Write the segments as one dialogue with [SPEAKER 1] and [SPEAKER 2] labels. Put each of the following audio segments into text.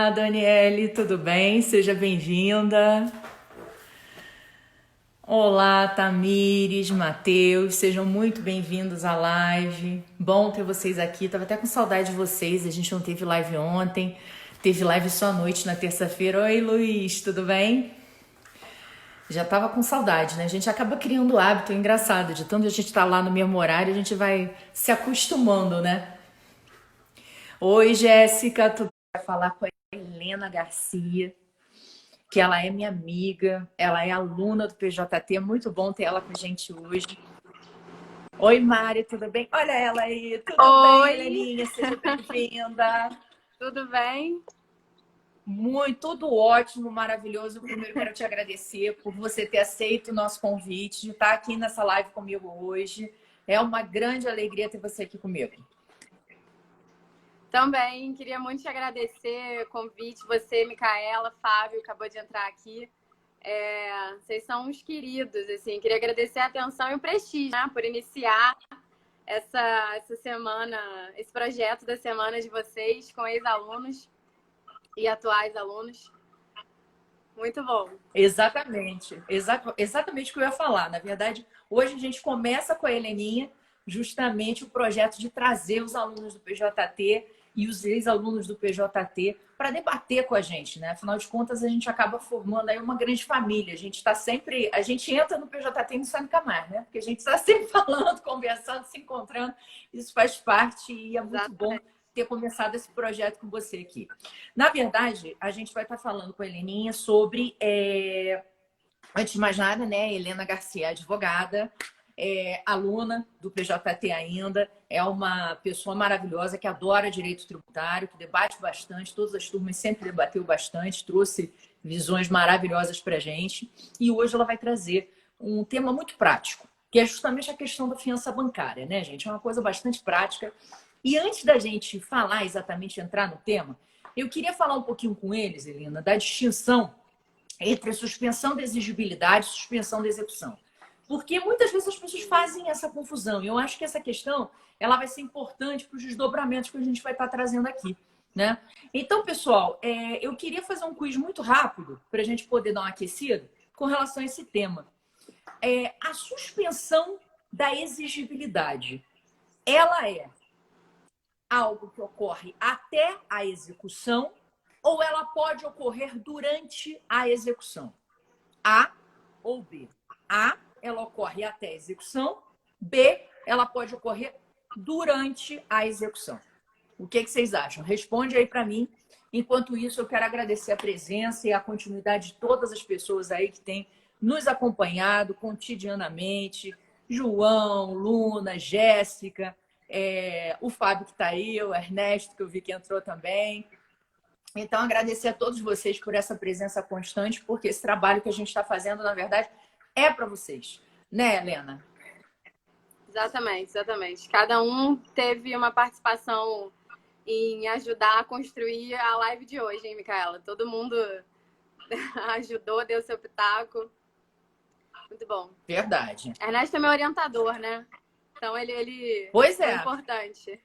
[SPEAKER 1] Olá, Daniele, tudo bem? Seja bem-vinda. Olá, Tamires, Matheus, sejam muito bem-vindos à live. Bom ter vocês aqui. Tava até com saudade de vocês. A gente não teve live ontem, teve live só à noite na terça-feira. Oi, Luiz, tudo bem? Já tava com saudade, né? A gente acaba criando o hábito, é engraçado, de tanto a gente estar lá no mesmo horário, a gente vai se acostumando, né? Oi, Jéssica, tu vai falar com a Helena Garcia, que ela é minha amiga, ela é aluna do PJT, é muito bom ter ela com a gente hoje. Oi, Mari, tudo bem? Olha ela aí, tudo bem,
[SPEAKER 2] Oi,
[SPEAKER 1] Heleninha? Seja bem-vinda.
[SPEAKER 2] tudo bem?
[SPEAKER 1] Muito, tudo ótimo, maravilhoso. Primeiro quero te agradecer por você ter aceito o nosso convite, de estar aqui nessa live comigo hoje. É uma grande alegria ter você aqui comigo.
[SPEAKER 2] Também queria muito te agradecer o convite, você, Micaela, Fábio, acabou de entrar aqui. Vocês são uns queridos, assim. Queria agradecer a atenção e o prestígio, né, por iniciar essa semana, esse projeto da semana de vocês com ex-alunos e atuais alunos. Muito bom.
[SPEAKER 1] Exatamente, exatamente o que eu ia falar. Na verdade, hoje a gente começa com a Heleninha, justamente o projeto de trazer os alunos do PJT e os ex-alunos do PJT para debater com a gente, né? Afinal de contas, a gente acaba formando aí uma grande família. A gente está sempre, a gente entra no PJT e não sai nunca mais, né? Porque a gente está sempre falando, conversando, se encontrando. Isso faz parte e é muito bom
[SPEAKER 2] Exatamente.
[SPEAKER 1] ter começado esse projeto com você aqui. Na verdade, a gente vai estar falando com a Heleninha sobre, antes de mais nada, né? Helena Garcia, advogada, aluna do PJT ainda, é uma pessoa maravilhosa que adora direito tributário, que debate bastante, todas as turmas sempre debateu bastante, trouxe visões maravilhosas para a gente. E hoje ela vai trazer um tema muito prático, que é justamente a questão da fiança bancária, né, gente? É uma coisa bastante prática. E antes da gente falar exatamente, entrar no tema, eu queria falar um pouquinho com eles, Helena, da distinção entre suspensão da exigibilidade e suspensão da execução. Porque muitas vezes as pessoas fazem essa confusão. E eu acho que essa questão ela vai ser importante para os desdobramentos que a gente vai estar trazendo aqui. Né? Então, pessoal, eu queria fazer um quiz muito rápido para a gente poder dar uma aquecida com relação a esse tema. A suspensão da exigibilidade, ela é algo que ocorre até a execução ou ela pode ocorrer durante a execução? A ou B? A, ela ocorre até a execução. B, ela pode ocorrer durante a execução. O que vocês acham? Responde aí para mim. Enquanto isso, eu quero agradecer a presença e a continuidade de todas as pessoas aí que têm nos acompanhado cotidianamente. João, Luna, Jéssica, o Fábio que está aí, o Ernesto, que eu vi que entrou também. Então, agradecer a todos vocês por essa presença constante, porque esse trabalho que a gente está fazendo, na verdade, é para vocês. Né, Helena?
[SPEAKER 2] Exatamente, exatamente. Cada um teve uma participação em ajudar a construir a live de hoje, hein, Micaela? Todo mundo ajudou, deu seu pitaco. Muito bom.
[SPEAKER 1] Verdade.
[SPEAKER 2] Ernesto é meu orientador, né? Então ele
[SPEAKER 1] Pois
[SPEAKER 2] foi
[SPEAKER 1] é.
[SPEAKER 2] importante.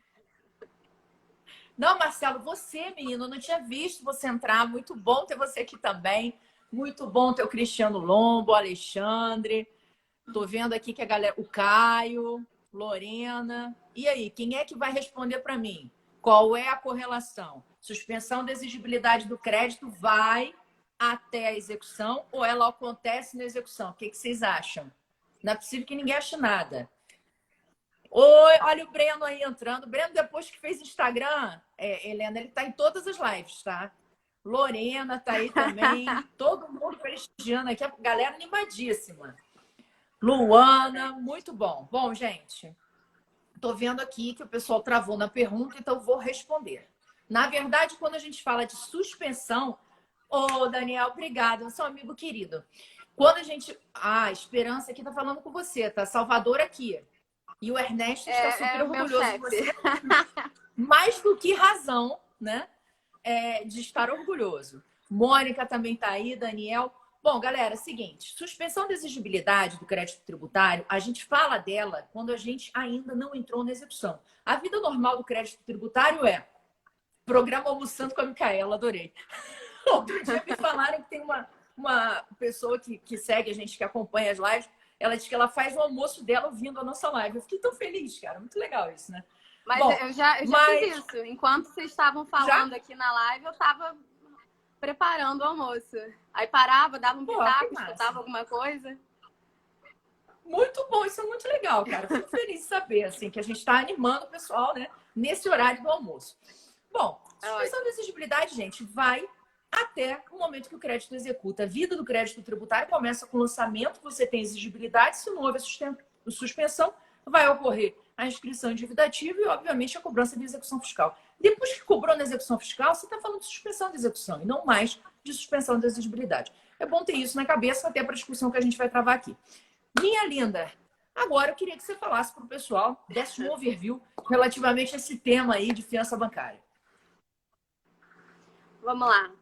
[SPEAKER 1] Não, Marcelo, você, menino, eu não tinha visto você entrar. Muito bom ter você aqui também. Muito bom ter o Cristiano Lombo, o Alexandre. Tô vendo aqui que a galera, o Caio, Lorena. E aí, quem é que vai responder para mim? Qual é a correlação? Suspensão da exigibilidade do crédito vai até a execução ou ela acontece na execução? O que vocês acham? Não é possível que ninguém ache nada. Oi, olha o Breno aí entrando. O Breno, depois que fez Instagram, Helena, ele tá em todas as lives, tá? Lorena tá aí também. Todo mundo prestigiando aqui. A galera animadíssima. Luana, muito bom. Bom, gente, tô vendo aqui que o pessoal travou na pergunta, então vou responder. Na verdade, quando a gente fala de suspensão... Ô, Daniel, obrigado. Você é um amigo querido. Quando a gente... Ah, Esperança aqui tá falando com você, tá? Salvador aqui. E o Ernesto está super
[SPEAKER 2] É o meu
[SPEAKER 1] orgulhoso de
[SPEAKER 2] chefe.
[SPEAKER 1] você. Mais do que razão, né? De estar orgulhoso. Mônica também está aí, Daniel. Bom, galera, seguinte, suspensão da exigibilidade do crédito tributário, a gente fala dela quando a gente ainda não entrou na execução. A vida normal do crédito tributário é Programa Almoçando com a Micaela, adorei. Outro dia me falaram que tem uma pessoa que segue a gente, que acompanha as lives, ela diz que ela faz o almoço dela ouvindo a nossa live. Eu fiquei tão feliz, cara. Muito legal isso, né?
[SPEAKER 2] Mas
[SPEAKER 1] Bom,
[SPEAKER 2] eu já fiz isso. Enquanto vocês estavam falando aqui na live, eu estava preparando o almoço. Aí parava, dava um pitaco, escutava alguma coisa.
[SPEAKER 1] Muito bom, isso é muito legal, cara. Fico feliz de saber, assim, que a gente está animando o pessoal, né? Nesse horário do almoço. Bom, suspensão de exigibilidade, gente, vai até o momento que o crédito executa. A vida do crédito tributário começa com o lançamento, você tem exigibilidade, se não houver suspensão, vai ocorrer a inscrição em dívida ativa e, obviamente, a cobrança de execução fiscal. Depois que cobrou na execução fiscal, você está falando de suspensão de execução e não mais de suspensão de exigibilidade. É bom ter isso na cabeça, até para a discussão que a gente vai travar aqui. Minha linda, agora eu queria que você falasse para o pessoal, desse um overview relativamente a esse tema aí de fiança bancária.
[SPEAKER 2] Vamos lá.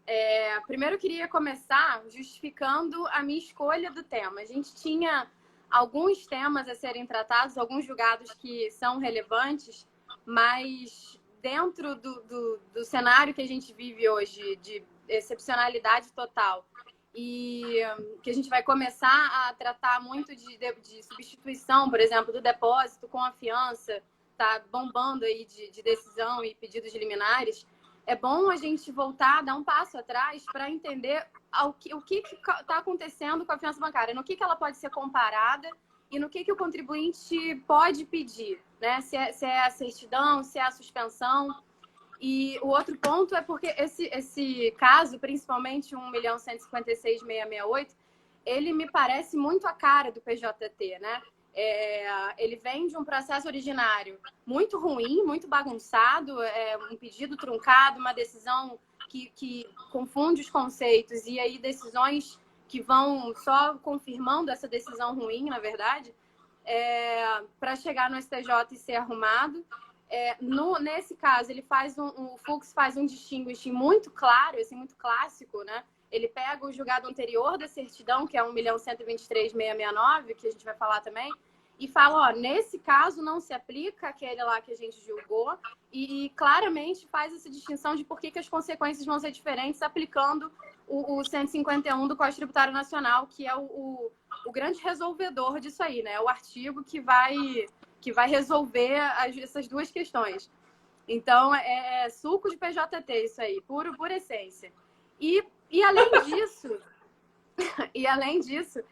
[SPEAKER 2] Primeiro eu queria começar justificando a minha escolha do tema. A gente tinha alguns temas a serem tratados, alguns julgados que são relevantes, mas dentro do cenário que a gente vive hoje, de excepcionalidade total, e que a gente vai começar a tratar muito de substituição, por exemplo, do depósito com a fiança, tá bombando aí de decisão e pedidos de liminares, é bom a gente voltar, dar um passo atrás para entender o que está acontecendo com a fiança bancária, no que ela pode ser comparada e no que o contribuinte pode pedir, né? Se é a certidão, se é a suspensão. E o outro ponto é porque esse caso, principalmente 1.156.668, ele me parece muito a cara do PJT, né? Ele vem de um processo originário muito ruim, muito bagunçado, um pedido truncado, uma decisão que confunde os conceitos e aí decisões que vão só confirmando essa decisão ruim, na verdade, para chegar no STJ e ser arrumado. Nesse caso, o Fux faz um distinguishing muito claro, assim, muito clássico, né? Ele pega o julgado anterior da certidão, que é 1.123.669, que a gente vai falar também, e fala, ó, nesse caso não se aplica aquele lá que a gente julgou, e claramente faz essa distinção de por que as consequências vão ser diferentes aplicando o 151 do Código Tributário Nacional, que é o grande resolvedor disso aí, né? O artigo que vai resolver essas duas questões. Então, é suco de PJT isso aí, puro, por essência. E além disso,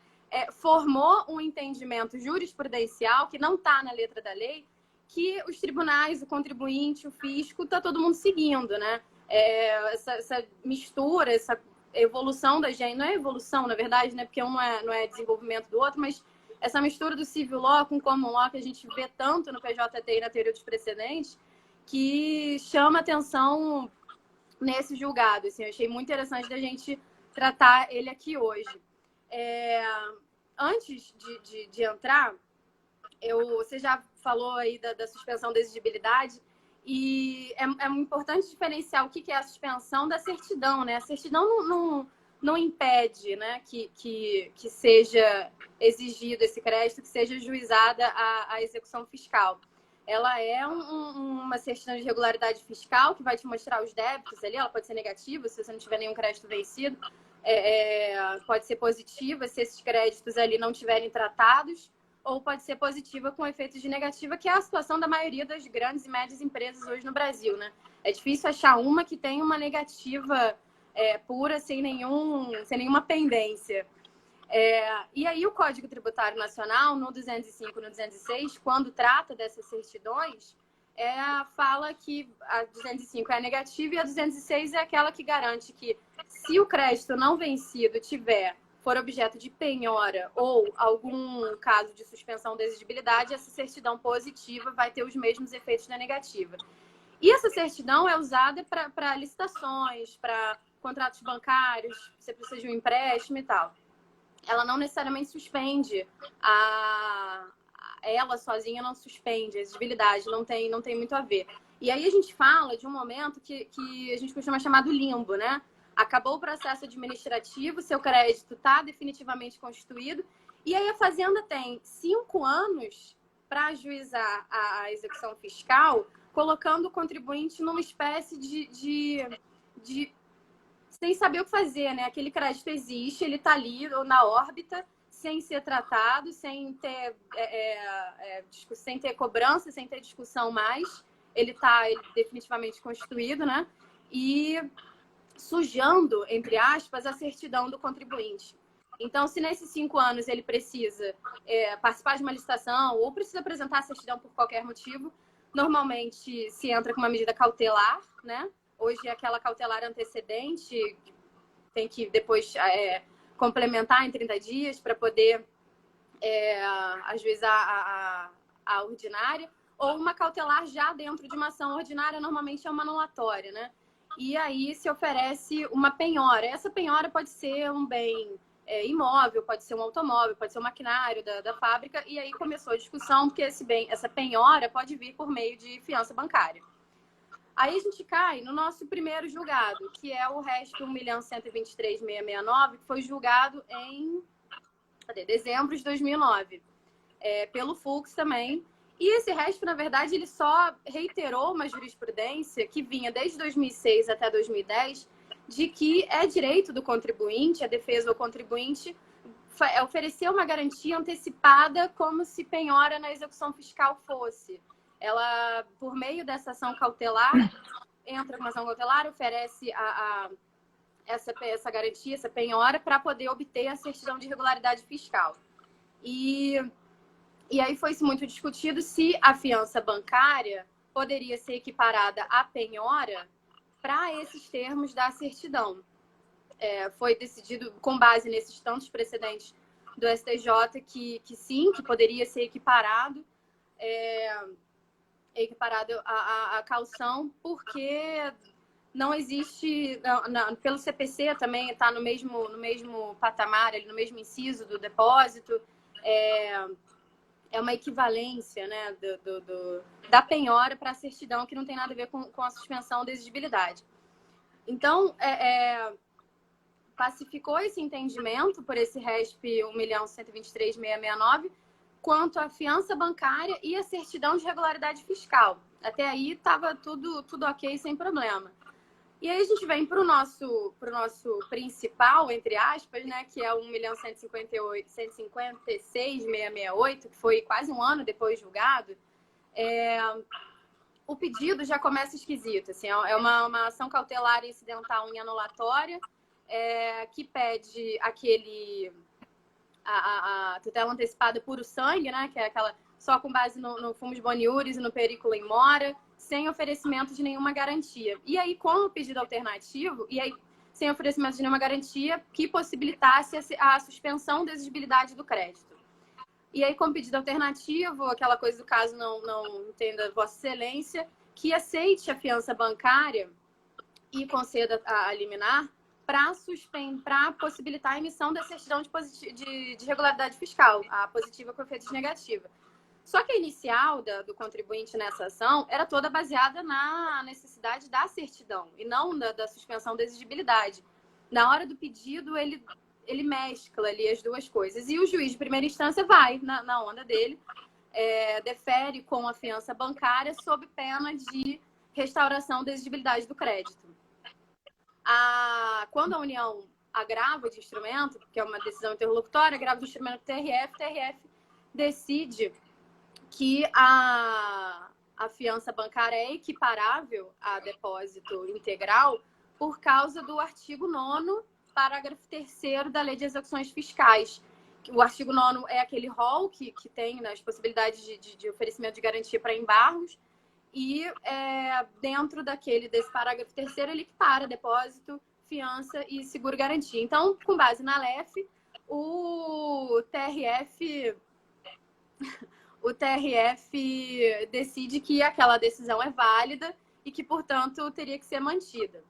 [SPEAKER 2] formou um entendimento jurisprudencial que não está na letra da lei, que os tribunais, o contribuinte, o fisco, está todo mundo seguindo, né? Essa mistura, essa evolução da gente, não é evolução, na verdade, né? Porque um não é desenvolvimento do outro, mas essa mistura do civil law com common law que a gente vê tanto no PJT e na teoria dos precedentes, que chama atenção nesse julgado. Assim, eu achei muito interessante da gente tratar ele aqui hoje. Antes de entrar, você já falou aí da suspensão da exigibilidade, e é importante diferenciar o que é a suspensão da certidão, né? A certidão não impede, né, que seja exigido esse crédito, que seja juizada a execução fiscal. Ela é uma certidão de regularidade fiscal que vai te mostrar os débitos ali. Ela pode ser negativa se você não tiver nenhum crédito vencido. Pode ser positiva se esses créditos ali não estiverem tratados, ou pode ser positiva com efeitos de negativa, que é a situação da maioria das grandes e médias empresas hoje no Brasil, né? É difícil achar uma que tenha uma negativa pura, sem nenhuma pendência. E aí o Código Tributário Nacional, no 205 e no 206, quando trata dessas certidões, fala que a 205 é a negativa e a 206 é aquela que garante que, se o crédito não vencido for objeto de penhora ou algum caso de suspensão da exigibilidade, essa certidão positiva vai ter os mesmos efeitos da negativa. E essa certidão é usada para licitações, para contratos bancários, você precisa de um empréstimo e tal. Ela não necessariamente suspende, ela sozinha não suspende a exigibilidade, não tem muito a ver. E aí a gente fala de um momento que a gente costuma chamar do limbo, né? Acabou o processo administrativo, seu crédito está definitivamente constituído, e aí a Fazenda tem 5 anos para ajuizar a execução fiscal, colocando o contribuinte numa espécie de sem saber o que fazer, né? Aquele crédito existe, ele está ali na órbita, sem ser tratado, sem ter cobrança, sem ter discussão mais. Ele está definitivamente constituído, né? E sujando, entre aspas, a certidão do contribuinte. Então, se nesses 5 anos ele precisa participar de uma licitação ou precisa apresentar a certidão por qualquer motivo, normalmente se entra com uma medida cautelar, né? Hoje, aquela cautelar antecedente tem que depois complementar em 30 dias para poder ajuizar a ordinária, ou uma cautelar já dentro de uma ação ordinária, normalmente é uma anulatória, né? E aí se oferece uma penhora. Essa penhora pode ser um bem imóvel, pode ser um automóvel, pode ser um maquinário da fábrica, e aí começou a discussão, porque essa penhora pode vir por meio de fiança bancária. Aí a gente cai no nosso primeiro julgado, que é o RESP 1.123.669, que foi julgado em dezembro de 2009, pelo Fux também. E esse RESP, na verdade, ele só reiterou uma jurisprudência que vinha desde 2006 até 2010, de que é direito do contribuinte, a defesa do contribuinte, oferecer uma garantia antecipada como se penhora na execução fiscal fosse. Ela, por meio dessa ação cautelar, entra com uma ação cautelar, oferece essa garantia, essa penhora, para poder obter a certidão de regularidade fiscal. E aí foi-se muito discutido se a fiança bancária poderia ser equiparada à penhora para esses termos da certidão. Foi decidido, com base nesses tantos precedentes do STJ, que sim, que poderia ser equiparado à caução, porque não existe, pelo CPC também está no mesmo patamar, no mesmo inciso do depósito, é uma equivalência, né, da penhora para a certidão, que não tem nada a ver com a suspensão da exigibilidade. Então, pacificou esse entendimento por esse RESP 1.123.669 quanto à fiança bancária e a certidão de regularidade fiscal. Até aí estava tudo ok, sem problema. E aí a gente vem para o nosso principal, entre aspas, né, que é o 1.156.668, que foi quase um ano depois julgado. O pedido já começa esquisito. Assim, é uma ação cautelar incidental em anulatória, que pede a tutela antecipada puro sangue, né, que é aquela só com base no fumus boniuris e no periculum in mora, sem oferecimento de nenhuma garantia. E aí, com o pedido alternativo, sem oferecimento de nenhuma garantia que possibilitasse a suspensão da exigibilidade do crédito. E aí, com o pedido alternativo, aquela coisa do caso não entenda Vossa Excelência, que aceite a fiança bancária e conceda a liminar para possibilitar a emissão da certidão de regularidade fiscal, a positiva com efeitos negativos. Só que a inicial do contribuinte nessa ação era toda baseada na necessidade da certidão e não da suspensão da exigibilidade. Na hora do pedido, ele mescla ali as duas coisas. E o juiz de primeira instância vai na onda dele, defere com a fiança bancária sob pena de restauração da exigibilidade do crédito. Quando a União agrava de instrumento, que é uma decisão interlocutória, agrava de instrumento do TRF, o TRF decide que a fiança bancária é equiparável a depósito integral por causa do artigo 9º, parágrafo 3º da Lei de Execuções Fiscais. O artigo 9º é aquele rol que tem nas possibilidades de oferecimento de garantia para embargos, e dentro desse parágrafo 3º ele equipara depósito, fiança e seguro-garantia. Então, com base na LEF, o TRF decide que aquela decisão é válida e que, portanto, teria que ser mantida.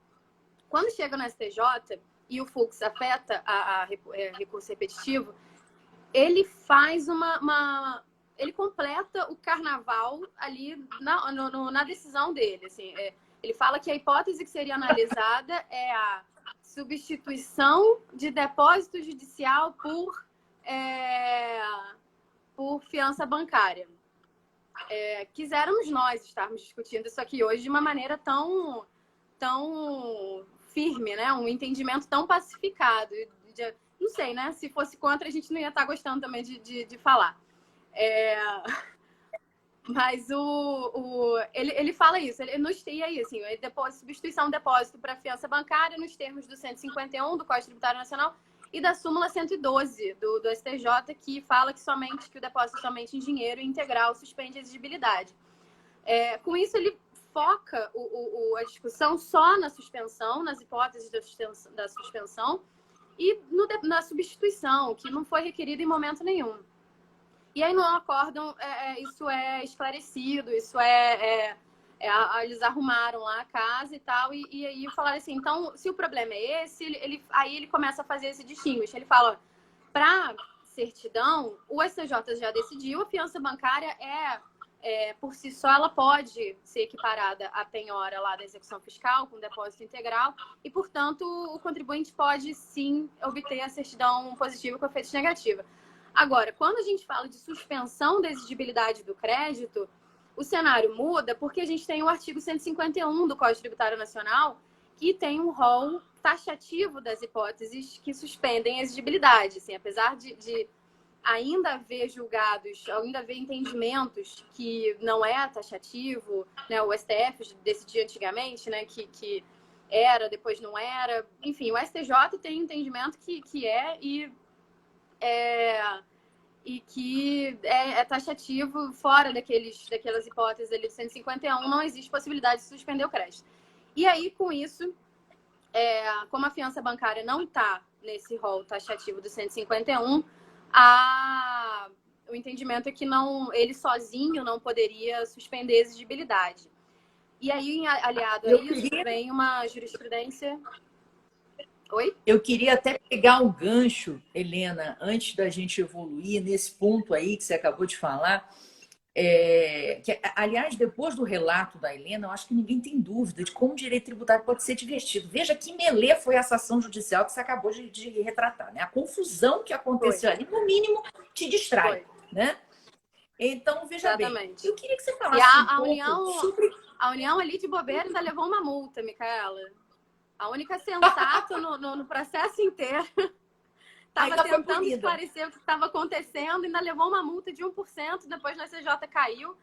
[SPEAKER 2] Quando chega no STJ e o Fux afeta a recurso repetitivo, ele faz ele completa o carnaval ali na decisão dele. Assim, ele fala que a hipótese que seria analisada é a substituição de depósito judicial por fiança bancária. quiséramos nós estarmos discutindo isso aqui hoje de uma maneira tão firme, né? Um entendimento tão pacificado. Não sei, né? Se fosse contra, a gente não ia estar gostando também de falar. Mas ele fala isso, ele nos tem aí, assim, substituição do depósito para fiança bancária nos termos do 151 do Código Tributário Nacional e da súmula 112 do STJ, que fala que o depósito somente em dinheiro integral suspende a exigibilidade. Com isso, ele foca a discussão só na suspensão, nas hipóteses da suspensão e na substituição, que não foi requerido em momento nenhum. E aí no acórdão isso é esclarecido, eles arrumaram lá a casa e tal, e aí falaram assim, então, se o problema é esse, aí ele começa a fazer esse distinguish. Ele fala, para certidão, o STJ já decidiu, a fiança bancária por si só, ela pode ser equiparada à penhora lá da execução fiscal, com depósito integral, e, portanto, o contribuinte pode, sim, obter a certidão positiva com efeito negativo. Agora, quando a gente fala de suspensão da exigibilidade do crédito, o cenário muda porque a gente tem o artigo 151 do Código Tributário Nacional, que tem um rol taxativo das hipóteses que suspendem a exigibilidade. Assim, apesar de ainda haver julgados, ainda haver entendimentos que não é taxativo, né? O STF decidiu antigamente, né? Que era, depois não era. Enfim, o STJ tem entendimento que é que é taxativo fora daquelas hipóteses ali do 151, não existe possibilidade de suspender o crédito. E aí, com isso, como a fiança bancária não está nesse rol taxativo do 151, o entendimento é que ele sozinho não poderia suspender a exigibilidade. E aí, aliado a isso, vem uma jurisprudência... Oi?
[SPEAKER 1] Eu queria até pegar um gancho, Helena, antes da gente evoluir nesse ponto aí que você acabou de falar. Aliás, depois do relato da Helena, eu acho que ninguém tem dúvida de como o direito tributário pode ser divertido. Veja que melê foi essa ação judicial que você acabou de retratar, né? A confusão que aconteceu ali, no mínimo, te distrai, né? Então, veja
[SPEAKER 2] Exatamente.
[SPEAKER 1] Bem, eu queria que você falasse
[SPEAKER 2] sobre... A União ali de bobeira ainda levou uma multa, Micaela. A única sensata no processo inteiro estava tentando esclarecer o que estava acontecendo, ainda levou uma multa de 1%, depois no STJ caiu,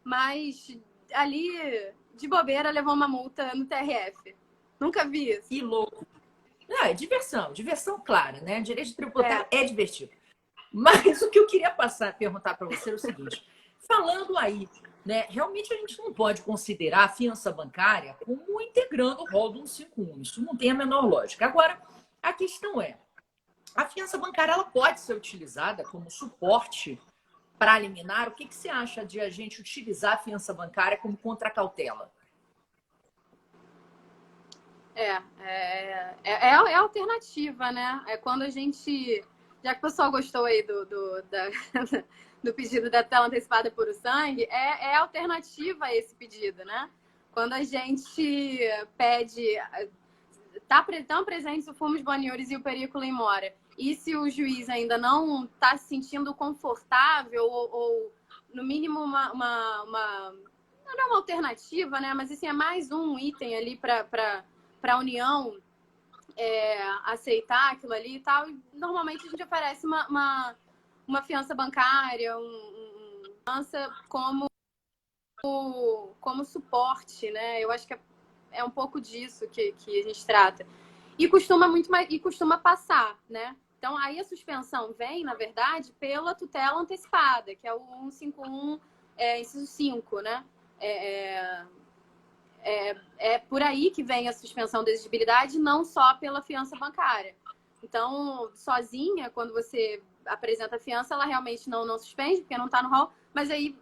[SPEAKER 2] mas ali, de bobeira, levou uma multa no TRF. Nunca vi isso.
[SPEAKER 1] Que louco. Não, é diversão clara, né? Direito tributário é divertido. Mas o que eu queria perguntar para você é o seguinte, falando aí, né, realmente a gente não pode considerar a fiança bancária como integrando o rol do 151. Isso não tem a menor lógica. Agora, a questão é, a fiança bancária ela pode ser utilizada como suporte para liminar? O que você acha de a gente utilizar a fiança bancária como contracautela?
[SPEAKER 2] É alternativa, né? É quando a gente... Já que o pessoal gostou aí do pedido da tela antecipada por o sangue, é alternativa a esse pedido, né? Quando a gente pede... Estão presentes o fumus boniuris e o periculum in mora, e se o juiz ainda não está se sentindo confortável ou no mínimo, não é uma alternativa, né? Mas assim, é mais um item ali para a União aceitar aquilo ali e tal. E, normalmente a gente oferece uma fiança bancária, uma fiança como suporte, né? Eu acho que é um pouco disso que a gente trata. E costuma passar, né? Então, aí a suspensão vem, na verdade, pela tutela antecipada, que é o 151, inciso 5, né? É por aí que vem a suspensão da exigibilidade, não só pela fiança bancária. Então, sozinha, quando você apresenta a fiança, ela realmente não suspende, porque não está no rol, mas aí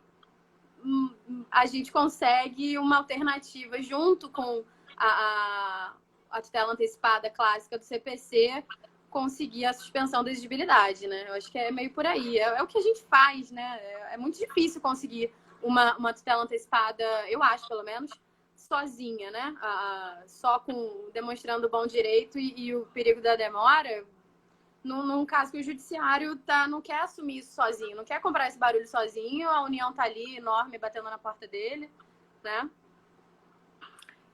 [SPEAKER 2] a gente consegue uma alternativa junto com a tutela antecipada clássica do CPC, conseguir a suspensão da exigibilidade, né? Eu acho que é meio por aí. É o que a gente faz, né? É muito difícil conseguir uma tutela antecipada, eu acho, pelo menos, sozinha, né? Só demonstrando o bom direito e o perigo da demora, num caso que o judiciário não quer assumir isso sozinho, não quer comprar esse barulho sozinho, a União tá ali, enorme, batendo na porta dele, né?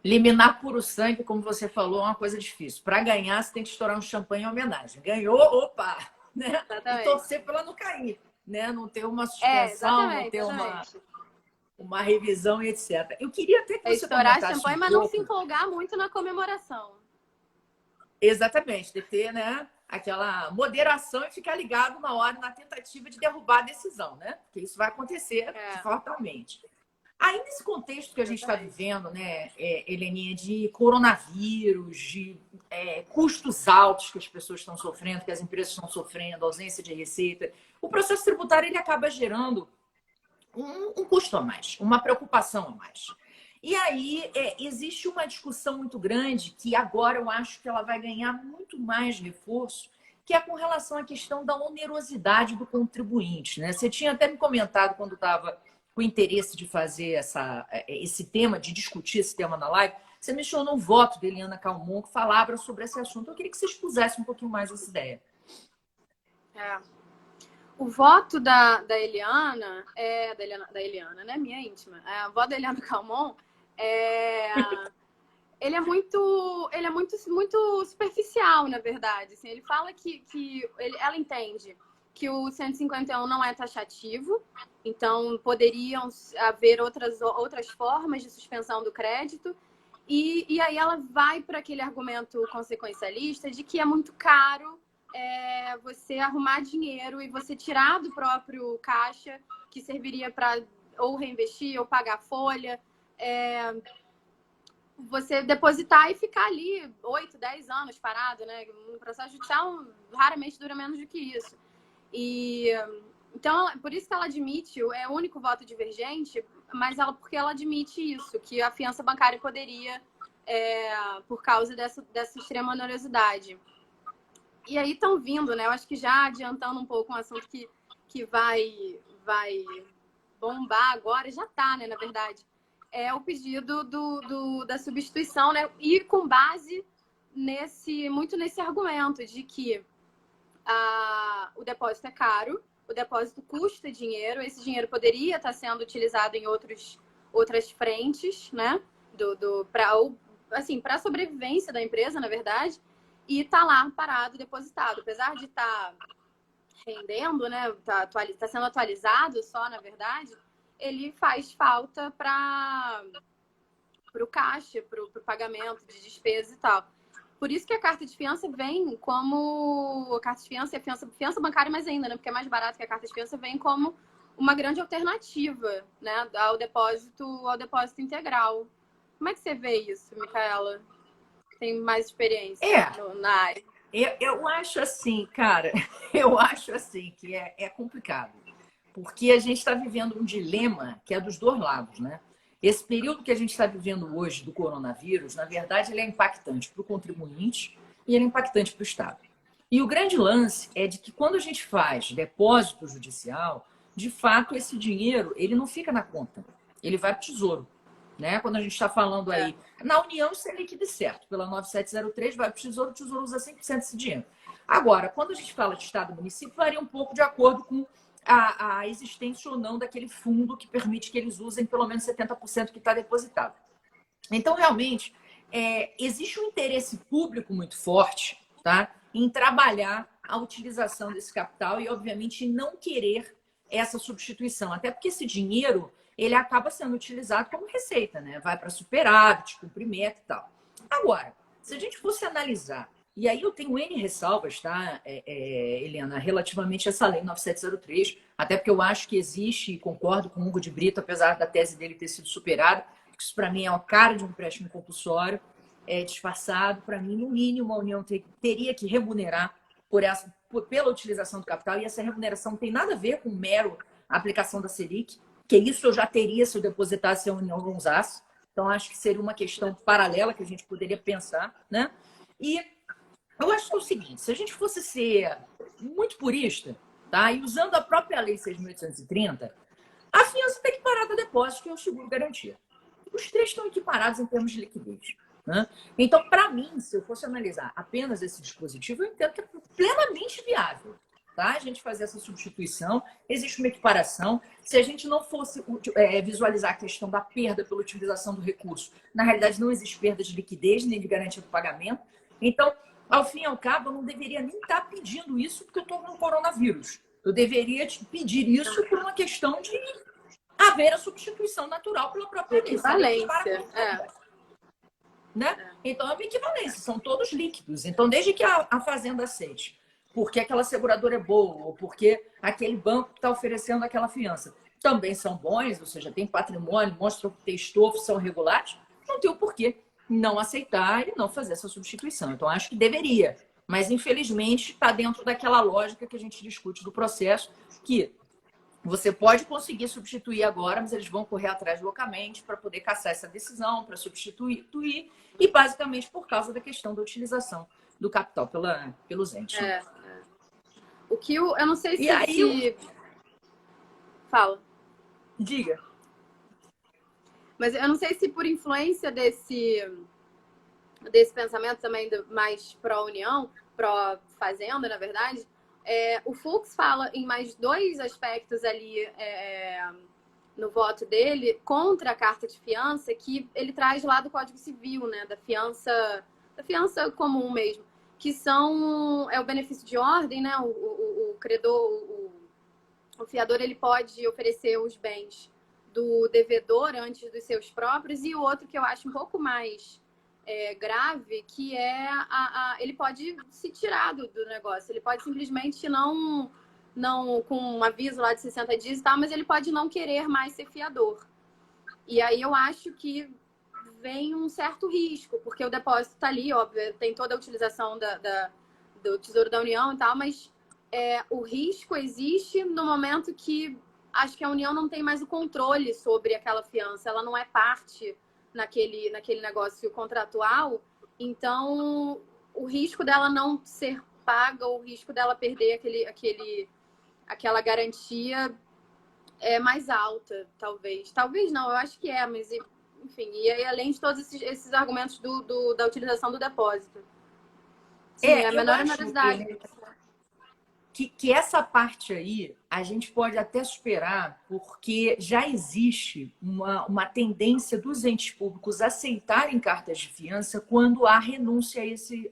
[SPEAKER 1] Liminar puro sangue, como você falou, é uma coisa difícil. Para ganhar, você tem que estourar um champanhe em homenagem. Ganhou, opa! Né? E torcer para ela não cair, né? Não ter uma suspensão, não ter uma revisão e etc. Eu queria até que você
[SPEAKER 2] estourar
[SPEAKER 1] comentasse
[SPEAKER 2] champanhe, mas não se empolgar muito na comemoração.
[SPEAKER 1] Exatamente, de ter, né, aquela moderação e ficar ligado na hora, na tentativa de derrubar a decisão, né? Porque isso vai acontecer fatalmente. Aí, nesse contexto que a gente está vivendo, né, Heleninha, de coronavírus, de custos altos que as pessoas estão sofrendo, que as empresas estão sofrendo, ausência de receita, o processo tributário ele acaba gerando um custo a mais, uma preocupação a mais. E aí existe uma discussão muito grande que agora eu acho que ela vai ganhar muito mais reforço, que é com relação à questão da onerosidade do contribuinte, né? Você tinha até me comentado quando estava com interesse de fazer esse tema, de discutir esse tema na live, você mencionou um voto de Eliana Calmon que falava sobre esse assunto. Eu queria que você expusesse um pouquinho mais essa ideia.
[SPEAKER 2] O voto da Eliana, da Eliana, né? Minha íntima. O voto da Eliana Calmon ele é muito superficial, na verdade. Assim, ele fala que ela entende que o 151 não é taxativo, então poderiam haver outras formas de suspensão do crédito. E aí ela vai para aquele argumento consequencialista de que é muito caro você arrumar dinheiro e você tirar do próprio caixa, que serviria para ou reinvestir ou pagar folha, você depositar e ficar ali 8, 10 anos parado, né? No processo judicial raramente dura menos do que isso. Então, por isso que ela admite, é o único voto divergente, mas porque ela admite isso, que a fiança bancária poderia, por causa dessa extrema onerosidade. E aí estão vindo, né? Eu acho que já adiantando um pouco um assunto que vai bombar agora, já está, né, na verdade, é o pedido da substituição, né? E com base muito nesse argumento de que o depósito é caro, o depósito custa dinheiro, esse dinheiro poderia estar sendo utilizado em outras frentes, né? Para a sobrevivência da empresa, na verdade, e tá lá parado, depositado. Apesar de estar rendendo, né? Tá sendo atualizado só, na verdade, ele faz falta para o caixa, para o pagamento de despesas e tal. Por isso que a carta de fiança vem como... A carta de fiança e a fiança bancária mais ainda, né? Porque é mais barato que a carta de fiança, vem como uma grande alternativa, né? Ao depósito integral. Como é que você vê isso, Micaela? Tem mais experiência na área.
[SPEAKER 1] Eu acho assim, cara, eu acho assim que é complicado. Porque a gente está vivendo um dilema que é dos dois lados, né? Esse período que a gente está vivendo hoje do coronavírus, na verdade, ele é impactante para o contribuinte e ele é impactante para o Estado. E o grande lance é de que quando a gente faz depósito judicial, de fato, esse dinheiro ele não fica na conta, ele vai para o Tesouro. Né? Quando a gente está falando aí, na União, isso é líquido e certo. Pela 9703, vai para o Tesouro usa 100% desse dinheiro. Agora, quando a gente fala de Estado e município, varia um pouco de acordo com a existência ou não daquele fundo que permite que eles usem pelo menos 70% que está depositado. Então, realmente, existe um interesse público muito forte, tá, em trabalhar a utilização desse capital e, obviamente, não querer essa substituição. Até porque esse dinheiro ele acaba sendo utilizado como receita, né? Vai para superávit, cumprimento e tal. Agora, se a gente fosse analisar, e aí eu tenho N ressalvas, tá, Eliana, relativamente a essa lei 9703, até porque eu acho que existe, e concordo com o Hugo de Brito, apesar da tese dele ter sido superada, isso para mim é uma cara de um empréstimo compulsório, disfarçado. Para mim, no mínimo, a União teria que remunerar pela utilização do capital, e essa remuneração não tem nada a ver com mero aplicação da Selic, que isso eu já teria se eu depositasse a União não usasse. Então, acho que seria uma questão paralela que a gente poderia pensar, né? E eu acho que é o seguinte, se a gente fosse ser muito purista, tá? E usando a própria Lei 6.830, a fiança está equiparada a depósito, que é o seguro garantia. Os três estão equiparados em termos de liquidez, né? Então, para mim, se eu fosse analisar apenas esse dispositivo, eu entendo que é plenamente viável, tá? A gente fazer essa substituição, existe uma equiparação. Se a gente não fosse visualizar a questão da perda pela utilização do recurso, na realidade não existe perda de liquidez nem de garantia do pagamento. Então, ao fim e ao cabo, eu não deveria nem estar pedindo isso porque eu estou com o coronavírus. Eu deveria pedir isso por uma questão de haver a substituição natural pela própria lei.
[SPEAKER 2] Equivalência.
[SPEAKER 1] Né? Então, é uma equivalência, são todos líquidos. Então, desde que a fazenda aceite, porque aquela seguradora é boa, ou porque aquele banco está oferecendo aquela fiança, também são bons, ou seja, tem patrimônio, mostram que tem estofo, são regulares, não tem o porquê não aceitar e não fazer essa substituição. Então, acho que deveria. Mas, infelizmente, está dentro daquela lógica que a gente discute do processo, que você pode conseguir substituir agora, mas eles vão correr atrás loucamente para poder caçar essa decisão, para substituir, e basicamente por causa da questão da utilização do capital pelos entes.
[SPEAKER 2] O que eu não sei se...
[SPEAKER 1] E aí,
[SPEAKER 2] Fala.
[SPEAKER 1] Diga.
[SPEAKER 2] Mas eu não sei se por influência desse pensamento também mais pró-União, pró-Fazenda, na verdade, o Fux fala em mais 2 aspectos ali no voto dele contra a carta de fiança, que ele traz lá do Código Civil, né, da fiança comum mesmo, que são o benefício de ordem, né, o credor, o fiador, ele pode oferecer os bens do devedor antes dos seus próprios, e o outro que eu acho um pouco mais grave, que ele pode se tirar do negócio, ele pode simplesmente não com um aviso lá de 60 dias e tal, mas ele pode não querer mais ser fiador. E aí eu acho que vem um certo risco, porque o depósito está ali, óbvio, tem toda a utilização do Tesouro da União e tal, mas o risco existe no momento que acho que a União não tem mais o controle sobre aquela fiança, ela não é parte naquele negócio contratual, então o risco dela não ser paga, o risco dela perder aquela garantia é mais alta, talvez. Talvez não, eu acho que mas enfim, e aí, além de todos esses argumentos da utilização do depósito. Sim, a menor necessidade.
[SPEAKER 1] Que essa parte aí a gente pode até superar, porque já existe uma tendência dos entes públicos aceitarem cartas de fiança quando há renúncia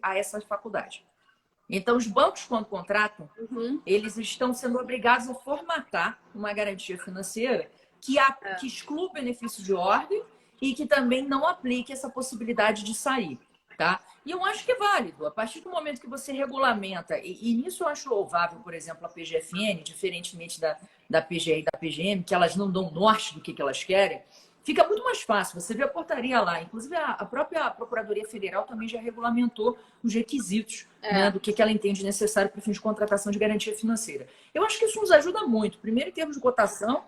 [SPEAKER 1] a essa faculdade. Então, os bancos, quando contratam, eles estão sendo obrigados a formatar uma garantia financeira que exclua o benefício de ordem e que também não aplique essa possibilidade de sair. Tá? E eu acho que é válido. A partir do momento que você regulamenta, e nisso eu acho louvável, por exemplo, a PGFN, diferentemente da PGE e da PGM, que elas não dão norte do que elas querem, fica muito mais fácil. Você vê a portaria lá. Inclusive, a própria Procuradoria Federal também já regulamentou os requisitos né, do que ela entende necessário para o fim de contratação de garantia financeira. Eu acho que isso nos ajuda muito. Primeiro, em termos de cotação,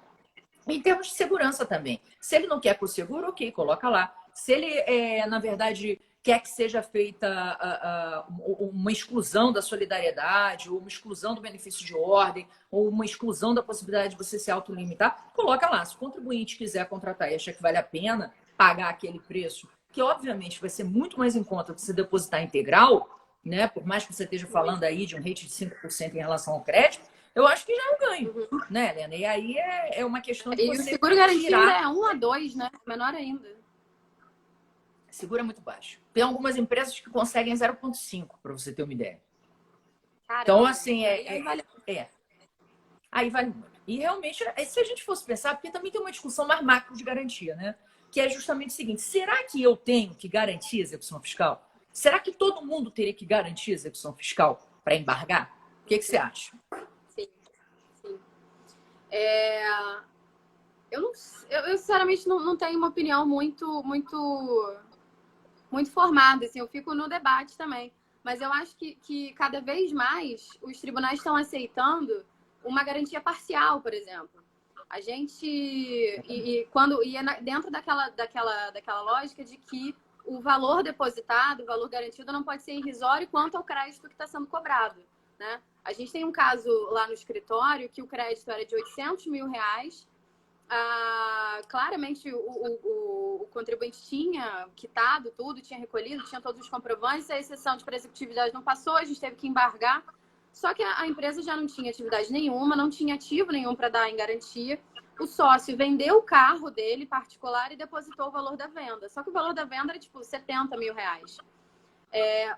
[SPEAKER 1] e em termos de segurança também. Se ele não quer com o seguro, ok, coloca lá. Se ele, na verdade, quer que seja feita uma exclusão da solidariedade, ou uma exclusão do benefício de ordem, ou uma exclusão da possibilidade de você se autolimitar, coloca lá. Se o contribuinte quiser contratar e achar que vale a pena pagar aquele preço, que obviamente vai ser muito mais em conta que você depositar integral, né? Por mais que você esteja falando aí de um rate de 5% em relação ao crédito, eu acho que já é um ganho, né, Helena? E aí é uma questão de você
[SPEAKER 2] o seguro garantido é 1 a 2, né? Menor ainda.
[SPEAKER 1] Seguro é muito baixo. Tem algumas empresas que conseguem 0,5, para você ter uma ideia.
[SPEAKER 2] Caramba,
[SPEAKER 1] então, assim, aí vale muito. E realmente, se a gente fosse pensar, porque também tem uma discussão mais macro de garantia, né? Que é justamente o seguinte: será que eu tenho que garantir a execução fiscal? Será que todo mundo teria que garantir a execução fiscal para embargar? O que você acha?
[SPEAKER 2] Sim. Eu sinceramente não tenho uma opinião muito formada, assim, eu fico no debate também. Mas eu acho que cada vez mais os tribunais estão aceitando uma garantia parcial, por exemplo. A gente... dentro daquela lógica de que o valor depositado, o valor garantido não pode ser irrisório quanto ao crédito que está sendo cobrado, né? A gente tem um caso lá no escritório que o crédito era de R$800 mil, claramente o contribuinte tinha quitado tudo, tinha recolhido, tinha todos os comprovantes, a exceção de pré-executividade não passou, a gente teve que embargar. Só que a empresa já não tinha atividade nenhuma, não tinha ativo nenhum para dar em garantia. O sócio vendeu o carro dele particular e depositou o valor da venda. Só que o valor da venda era tipo 70 mil reais.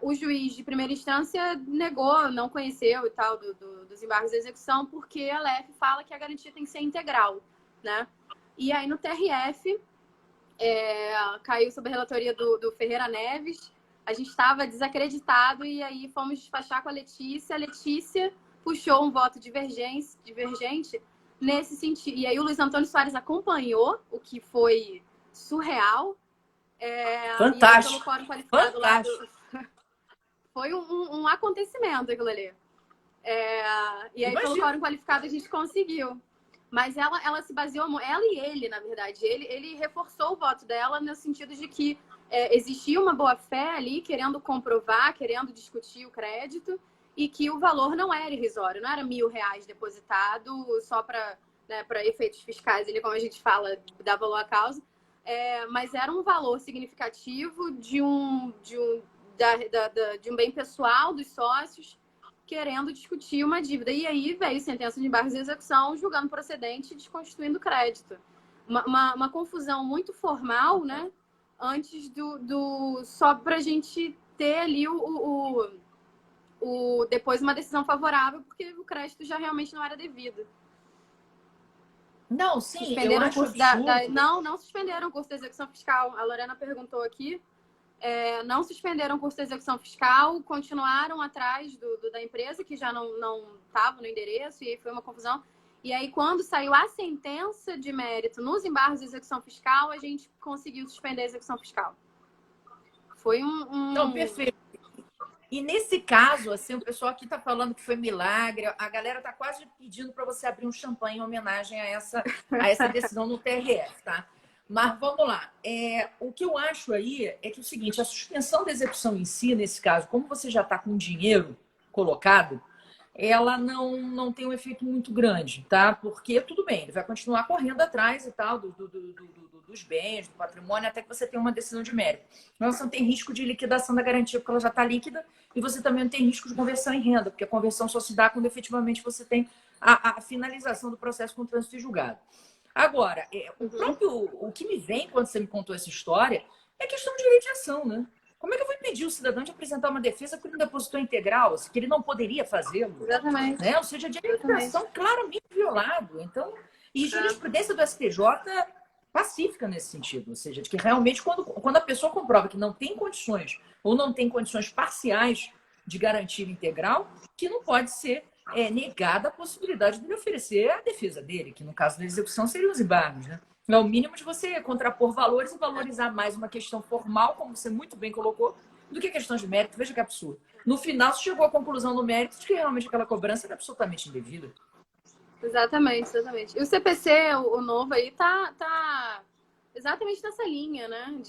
[SPEAKER 2] O juiz de primeira instância negou, não conheceu e tal dos embargos de execução, porque a LEF fala que a garantia tem que ser integral, né? E aí no TRF caiu sob a relatoria do Ferreira Neves. A gente estava desacreditado e aí fomos despachar com a Letícia. A Letícia puxou um voto divergente nesse sentido. E aí o Luiz Antônio Soares acompanhou, o que foi surreal.
[SPEAKER 1] Fantástico.
[SPEAKER 2] E aí, pelo fórum qualificado
[SPEAKER 1] Fantástico.
[SPEAKER 2] foi um acontecimento aquilo ali. E aí, pelo fórum qualificado, a gente conseguiu. Mas ela se baseou, ela e ele, na verdade, ele reforçou o voto dela no sentido de que existia uma boa-fé ali, querendo comprovar, querendo discutir o crédito, e que o valor não era irrisório, não era R$ 1.000 depositado só para efeitos fiscais, ele, como a gente fala, dá valor à causa, mas era um valor significativo de um bem pessoal dos sócios, querendo discutir uma dívida. E aí veio sentença de embargos de execução, julgando procedente e desconstituindo crédito. Uma confusão muito formal, né? Antes só para a gente ter ali depois uma decisão favorável, porque o crédito já realmente não era devido.
[SPEAKER 1] Não, sim,
[SPEAKER 2] suspenderam
[SPEAKER 1] eu acho absurdo.
[SPEAKER 2] Não suspenderam o curso de execução fiscal. A Lorena perguntou aqui. Não suspenderam o curso de execução fiscal, continuaram atrás da empresa, que já não estava no endereço, e aí foi uma confusão. E aí, quando saiu a sentença de mérito nos embargos de execução fiscal, a gente conseguiu suspender a execução fiscal. Foi
[SPEAKER 1] Não, perfeito. E nesse caso, assim, o pessoal aqui está falando que foi milagre, a galera está quase pedindo para você abrir um champanhe em homenagem a essa decisão no TRF, tá? Mas vamos lá. O que eu acho aí é que é o seguinte, a suspensão da execução em si, nesse caso, como você já está com dinheiro colocado, ela não tem um efeito muito grande, tá? Porque, tudo bem, ele vai continuar correndo atrás e tal, dos bens, do patrimônio, até que você tenha uma decisão de mérito. Mas você não tem risco de liquidação da garantia, porque ela já está líquida, e você também não tem risco de conversão em renda, porque a conversão só se dá quando efetivamente você tem a finalização do processo com trânsito em julgado. Agora, o que me vem quando você me contou essa história é questão de direito de ação, né? Como é que eu vou impedir o cidadão de apresentar uma defesa que ele não depositou integral, que ele não poderia fazê-lo?
[SPEAKER 2] Exatamente.
[SPEAKER 1] Né? Ou seja, a direito de ação claramente violado. Então, e jurisprudência do STJ pacífica nesse sentido. Ou seja, de que realmente quando a pessoa comprova que não tem condições ou não tem condições parciais de garantia integral, que não pode ser negada a possibilidade de ele oferecer a defesa dele, que no caso da execução seriam os embargos, né? É o mínimo de você contrapor valores e valorizar mais uma questão formal, como você muito bem colocou, do que a questão de mérito. Veja que absurdo. No final, você chegou à conclusão no mérito de que realmente aquela cobrança era absolutamente indevida.
[SPEAKER 2] Exatamente. E o CPC, o novo aí, tá exatamente nessa linha, né?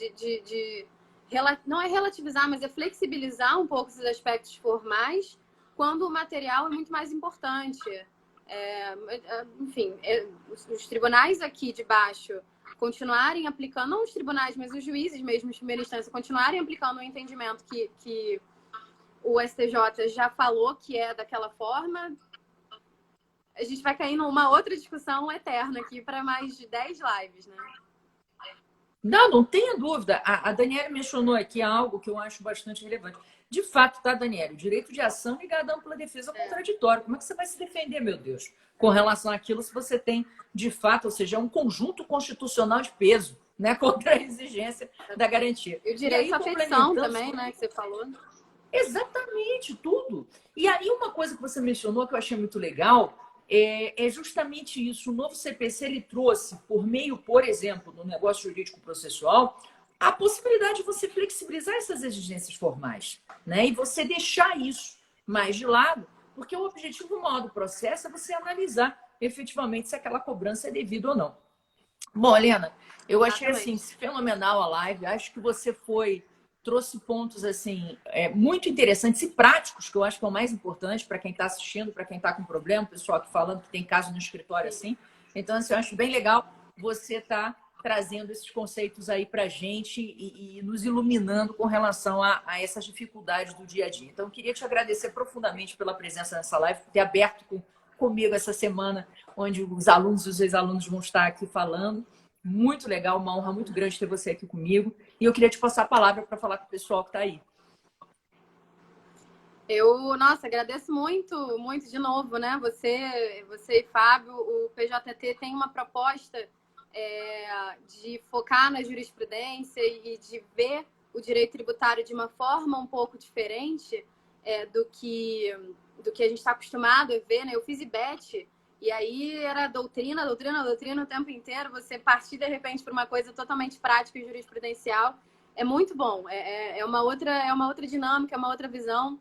[SPEAKER 2] Não é relativizar, mas é flexibilizar um pouco esses aspectos formais, quando o material é muito mais importante. Enfim, os tribunais aqui de baixo continuarem aplicando, não os tribunais, mas os juízes mesmo de primeira instância, continuarem aplicando o entendimento que o STJ já falou que é daquela forma, a gente vai cair numa outra discussão eterna aqui para mais de 10 lives, né?
[SPEAKER 1] Não tenha dúvida. A Daniela mencionou aqui algo que eu acho bastante relevante. De fato, tá, Daniela? O direito de ação ligado à ampla defesa contraditória. Como é que você vai se defender, meu Deus, com relação àquilo se você tem, de fato, ou seja, um conjunto constitucional de peso, né, contra a exigência da garantia.
[SPEAKER 2] E o direito à petição também, né, que você falou.
[SPEAKER 1] Exatamente, tudo. E aí uma coisa que você mencionou que eu achei muito legal é justamente isso. O novo CPC ele trouxe, por meio, por exemplo, no negócio jurídico processual, a possibilidade de você flexibilizar essas exigências formais, né? E você deixar isso mais de lado, porque o objetivo maior do processo é você analisar efetivamente se aquela cobrança é devida ou não. Bom, Helena, eu achei assim fenomenal a live. Acho que você trouxe pontos assim muito interessantes e práticos, que eu acho que é o mais importante para quem está assistindo, para quem está com problema, o pessoal aqui falando que tem caso no escritório assim. Então, assim, eu acho bem legal. você está trazendo esses conceitos aí para a gente e nos iluminando com relação a essas dificuldades do dia a dia. Então, eu queria te agradecer profundamente pela presença nessa live, por ter aberto comigo essa semana, onde os alunos e os ex-alunos vão estar aqui falando. Muito legal, uma honra muito grande ter você aqui comigo. E eu queria te passar a palavra para falar com o pessoal que está aí.
[SPEAKER 2] Nossa, agradeço muito, muito de novo, né? Você e Fábio, o PJT tem uma proposta de focar na jurisprudência e de ver o direito tributário de uma forma um pouco diferente do que a gente está acostumado a ver, né? Eu fiz IBET e aí era doutrina o tempo inteiro. Você partir, de repente, para uma coisa totalmente prática e jurisprudencial é muito bom. É uma outra dinâmica, é uma outra visão.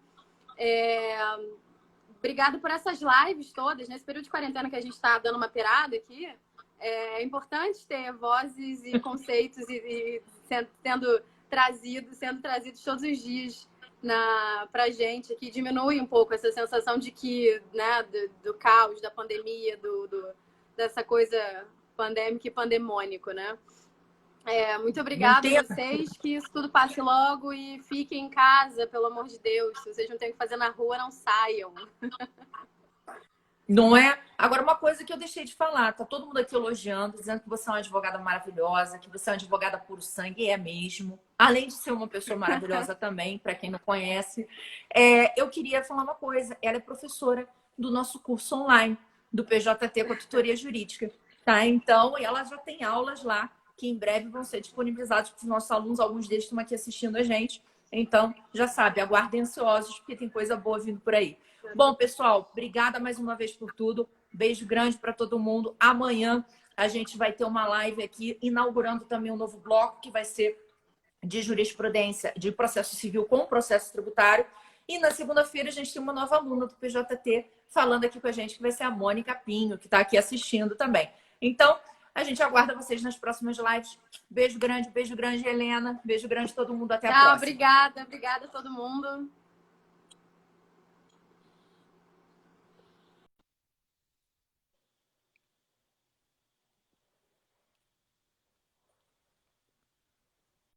[SPEAKER 2] Obrigado por essas lives todas. Nesse período de quarentena que a gente está dando uma pirada aqui, é importante ter vozes e conceitos sendo trazidos todos os dias para a gente, que diminui um pouco essa sensação de que, né, do caos, da pandemia, dessa coisa pandêmica e pandemônico, né? Muito obrigada a vocês, que isso tudo passe logo e fiquem em casa, pelo amor de Deus. Se vocês não têm o que fazer na rua, não saiam.
[SPEAKER 1] Não é? Agora, uma coisa que eu deixei de falar, tá todo mundo aqui elogiando, dizendo que você é uma advogada maravilhosa, que você é uma advogada puro sangue, é mesmo. Além de ser uma pessoa maravilhosa também, para quem não conhece. Eu queria falar uma coisa, ela é professora do nosso curso online, do PJT com a tutoria jurídica, tá? Então, ela já tem aulas lá, que em breve vão ser disponibilizados para os nossos alunos, alguns deles estão aqui assistindo a gente. Então, já sabe, aguardem ansiosos, porque tem coisa boa vindo por aí. Bom, pessoal, obrigada mais uma vez por tudo. Beijo grande para todo mundo. Amanhã a gente vai ter uma live aqui, inaugurando também um novo bloco, que vai ser de jurisprudência, de processo civil com processo tributário. E na segunda-feira a gente tem uma nova aluna do PJT falando aqui com a gente, que vai ser a Mônica Pinho, que está aqui assistindo também. Então, a gente aguarda vocês nas próximas lives. Beijo grande, Helena. Beijo grande a todo mundo. Até a próxima.
[SPEAKER 2] Obrigada a todo mundo.